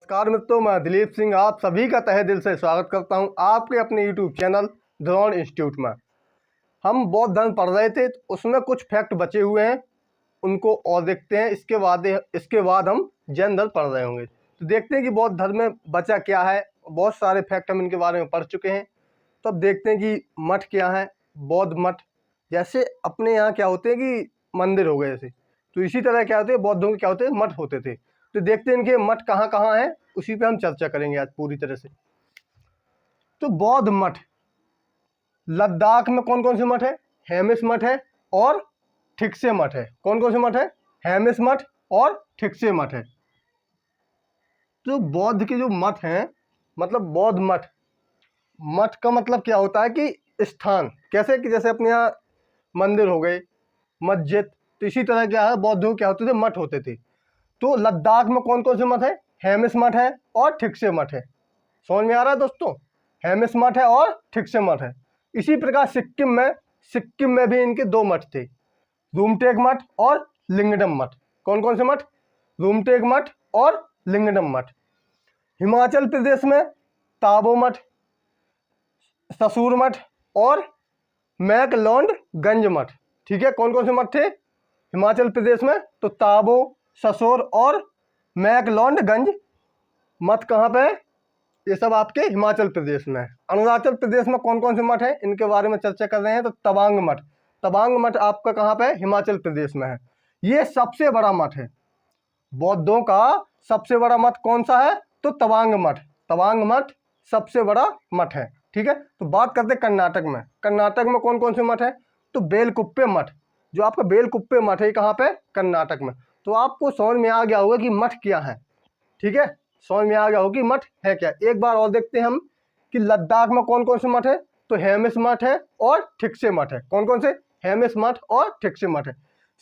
नमस्कार मित्रों, मैं दिलीप सिंह आप सभी का तहे दिल से स्वागत करता हूं आपके अपने यूट्यूब चैनल द्रोण इंस्टीट्यूट में। हम बौद्ध धर्म पढ़ रहे थे तो उसमें कुछ फैक्ट बचे हुए हैं, उनको और देखते हैं। इसके बाद हम जैन धर्म पढ़ रहे होंगे, तो देखते हैं कि बौद्ध धर्म में बचा क्या है। बहुत सारे फैक्ट हम इनके बारे में पढ़ चुके हैं, तो अब देखते हैं कि मठ क्या है। बौद्ध मठ जैसे अपने यहाँ क्या होते हैं कि मंदिर हो गए ऐसे, तो इसी तरह क्या होते हैं बौद्धों के क्या होते हैं मठ होते थे। तो देखते हैं इनके मठ कहाँ कहाँ हैं, उसी पे हम चर्चा करेंगे आज पूरी तरह से। तो बौद्ध मठ लद्दाख में कौन कौन से मठ है? हेमिस मठ है और ठिकसे मठ है। कौन कौन से मठ है? हेमिस मठ और ठिकसे मठ है। तो बौद्ध के जो मठ हैं, मतलब बौद्ध मठ, मठ का मतलब क्या होता है कि स्थान। कैसे कि जैसे अपने यहाँ मंदिर हो गए, मस्जिद, तो इसी तरह क्या है बौद्धों क्या होते थे मठ होते थे। तो लद्दाख में कौन कौन से मठ है? हेमिस मठ है और ठिकसे मठ है। समझ में आ रहा है दोस्तों? हेमिस मठ है और ठिकसे मठ है। इसी प्रकार सिक्किम में भी इनके दो मठ थे, रूमटेक मठ और लिंगडम मठ। कौन कौन से मठ? रूमटेक मठ और लिंगडम मठ। हिमाचल प्रदेश में ताबो मठ, ससूर मठ और मैकलॉन्डगंज मठ। ठीक है, कौन कौन से मठ थे हिमाचल प्रदेश में? तो ताबो, ससोर और मैकलॉन्डगंज मठ कहाँ पे है? ये सब आपके हिमाचल प्रदेश में है। अरुणाचल प्रदेश में कौन कौन से मठ है इनके बारे में चर्चा कर रहे हैं। तो तवांग मठ, तवांग मठ आपका कहाँ पे है? हिमाचल प्रदेश में है। ये सबसे बड़ा मठ है बौद्धों का। सबसे बड़ा मठ कौन सा है? तो तवांग मठ। तवांग मठ सबसे बड़ा मठ है। ठीक है, तो बात करते हैं कर्नाटक में। कर्नाटक में कौन कौन से मठ है? तो बेलकुप्पे मठ, जो आपका बेलकुप्पे मठ है कहाँ पे? कर्नाटक में। तो आपको समझ में आ गया होगा कि मठ क्या है। ठीक है, समझ में आ गया होगा कि मठ है क्या। एक बार और देखते हैं हम कि लद्दाख में कौन कौन से मठ है। तो हेमिस मठ है और ठिकसे मठ है। कौन कौन से? हेमिस मठ और ठिकसे मठ है।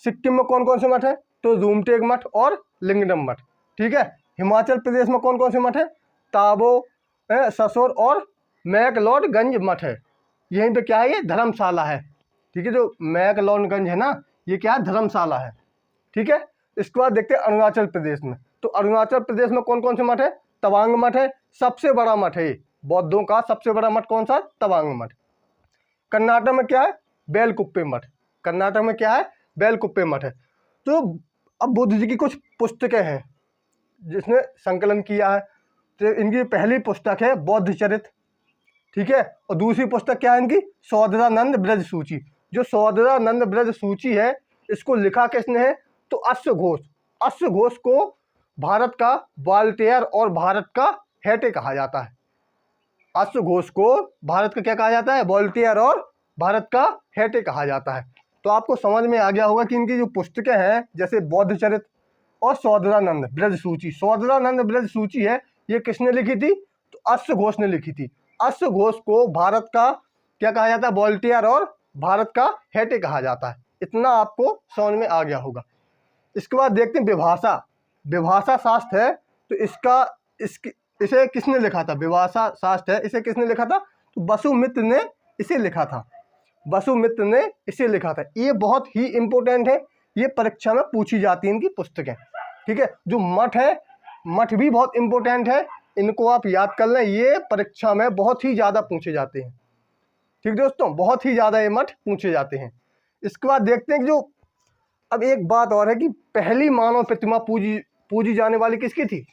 सिक्किम में कौन कौन से मठ है? तो रूमटेक मठ और लिंगडम मठ। ठीक है, हिमाचल प्रदेश में कौन कौन से मठ है? ताबो, ससोर और मैकलॉन्डगंज मठ है। यहीं पे क्या है? ये धर्मशाला है। ठीक है, जो मैकलॉन्डगंज है ना, ये क्या है? धर्मशाला है। ठीक है, इसके बाद देखते हैं अरुणाचल प्रदेश में। तो अरुणाचल प्रदेश में कौन कौन से मठ है? तवांग मठ है, सबसे बड़ा मठ है बौद्धों का। सबसे बड़ा मठ कौन सा? तवांग मठ। कर्नाटक में क्या है? बेलकुप्पे मठ। कर्नाटक में क्या है? बेलकुप्पे मठ है। तो अब बुद्ध जी की कुछ पुस्तकें हैं जिसने संकलन किया है। तो इनकी पहली पुस्तक है बौद्ध चरित। ठीक है, और दूसरी पुस्तक क्या है इनकी? सौदरानंद ब्रज सूची। जो सौदरानंद ब्रज सूची है, इसको लिखा किसने है? तो अश्वघोष। अश्वघोष को भारत का वाल्टेयर और भारत का हेटे कहा जाता है। अश्वघोष को भारत का क्या कहा जाता है? वॉल्टेयर और भारत का हेटे कहा जाता है। तो आपको समझ में आ गया होगा कि इनकी जो पुस्तकें हैं जैसे बौद्ध चरित और सौदरानंद ब्रज सूची। सौदरानंद ब्रज सूची है, ये किसने लिखी थी? तो अश्वघोष ने लिखी थी। अश्वघोष को भारत का क्या कहा जाता है? वॉल्टेयर और भारत का हेटे कहा जाता है। इतना आपको समझ में आ गया होगा। इसके बाद देखते हैं विभाषा। विभाषा शास्त्र है, तो इसे किसने लिखा था? विभाषा शास्त्र है, इसे किसने लिखा था? तो वसुमित्र ने इसे लिखा था। वसुमित्र ने इसे लिखा था। ये बहुत ही इंपॉर्टेंट है, ये परीक्षा में पूछी जाती है इनकी पुस्तकें। ठीक है, जो मठ है, मठ भी बहुत इंपॉर्टेंट है, इनको आप याद कर लें, ये परीक्षा में बहुत ही ज़्यादा पूछे जाते हैं। ठीक दोस्तों, बहुत ही ज़्यादा ये मठ पूछे जाते हैं। इसके बाद देखते हैं कि जो अब एक बात और है कि पहली मानव प्रतिमा पूजी जाने वाली किसकी थी?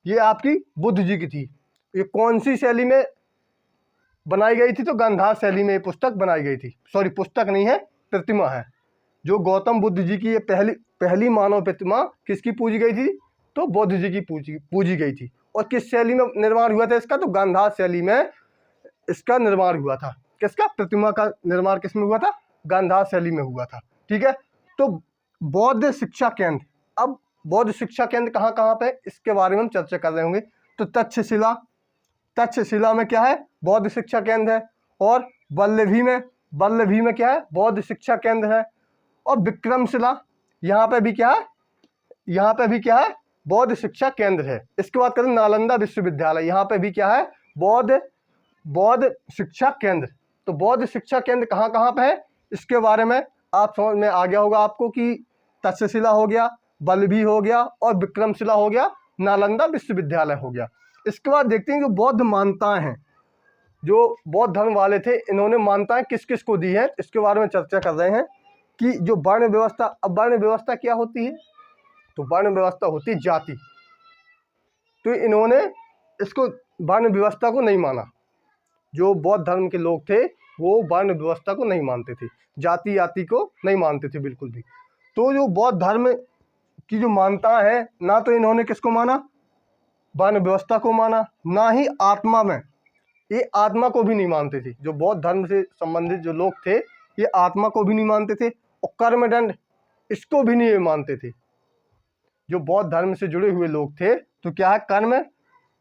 ये आपकी बुद्ध जी की थी। ये कौन सी शैली में बनाई गई थी? तो गांधार शैली में ये पुस्तक बनाई गई थी। सॉरी, पुस्तक नहीं है, प्रतिमा है। जो गौतम बुद्ध जी की ये पहली मानव प्रतिमा किसकी पूजी गई थी? तो बुद्ध जी की पूजी गई थी। और किस शैली में निर्माण हुआ था इसका? तो गांधार शैली में इसका निर्माण हुआ था। किसका? प्रतिमा का निर्माण किस में हुआ था? गांधार शैली में हुआ था। ठीक है, तो बौद्ध शिक्षा केंद्र। अब बौद्ध शिक्षा केंद्र कहाँ कहाँ पे, इसके बारे में हम चर्चा कर रहे होंगे। तो तक्षशिला में क्या है? बौद्ध शिक्षा केंद्र है। और वल्लभी में क्या है? बौद्ध शिक्षा केंद्र है। और विक्रमशिला, यहाँ पे भी क्या है? यहाँ पे भी क्या है? बौद्ध शिक्षा केंद्र है। इसके बाद करें नालंदा विश्वविद्यालय, यहाँ पे भी क्या है? बौद्ध शिक्षा केंद्र। तो बौद्ध शिक्षा केंद्र कहाँ कहाँ पे है, इसके बारे में आप समझ में आ गया होगा आपको कि तक्षशिला हो गया, वल्लभी हो गया और विक्रमशिला हो गया नालंदा विश्वविद्यालय हो गया। इसके बाद देखते हैं जो बौद्ध मान्यताएं हैं, जो बौद्ध धर्म वाले थे इन्होंने मान्यताएं किस किस को दी है, इसके बारे में चर्चा कर रहे हैं कि जो वर्ण व्यवस्था, अब वर्ण व्यवस्था क्या होती है, तो वर्ण व्यवस्था होती है जाति। तो इन्होंने इसको वर्ण व्यवस्था को नहीं माना। जो बौद्ध धर्म के लोग थे वो वर्ण व्यवस्था को नहीं मानते थे, जाति आति को नहीं मानते थे बिल्कुल भी। तो जो बौद्ध धर्म की जो मान्यता है, ना तो इन्होंने किसको माना, वर्ण व्यवस्था को माना, ना ही आत्मा में, ये आत्मा को भी नहीं मानते थे। जो बौद्ध धर्म से संबंधित जो लोग थे ये आत्मा को भी नहीं मानते थे और कर्मदंड इसको भी नहीं मानते थे। जो बौद्ध धर्म से जुड़े हुए लोग थे तो क्या है,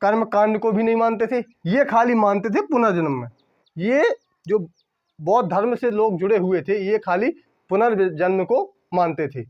कर्म कांड को भी नहीं मानते थे, ये खाली मानते थे पुनर्जन्म में। ये जो बौद्ध धर्म से लोग जुड़े हुए थे ये खाली पुनर्जन्म को मानते थे।